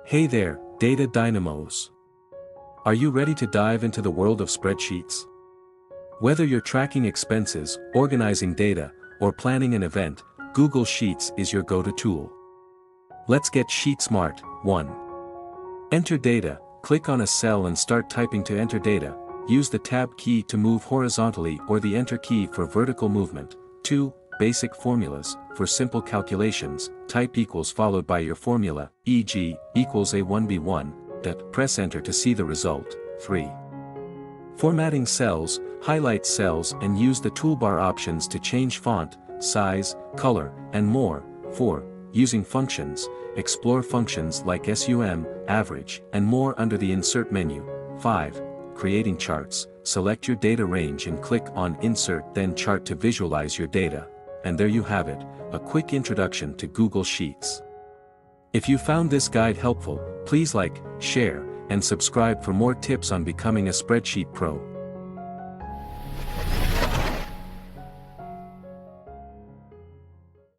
Hey there, data dynamos. Are you ready to dive into the world of spreadsheets? Whether you're tracking expenses, organizing data, or planning an event, Google Sheets is your go-to tool. Let's get sheet smart. 1. Enter data. Click on a cell and start typing to enter data. Use the Tab key to move horizontally or the Enter key for vertical movement. 2. Basic formulas. For simple calculations, type equals followed by your formula, e.g., equals A1B1, press Enter to see the result. 3. Formatting cells. Highlight cells and use the toolbar options to change font, size, color, and more. 4. Using functions. Explore functions like sum, average, and more under the Insert menu. 5. Creating charts. Select your data range and click on Insert then Chart to visualize your data. And there you have it, a quick introduction to Google Sheets. If you found this guide helpful, please like, share, and subscribe for more tips on becoming a spreadsheet pro.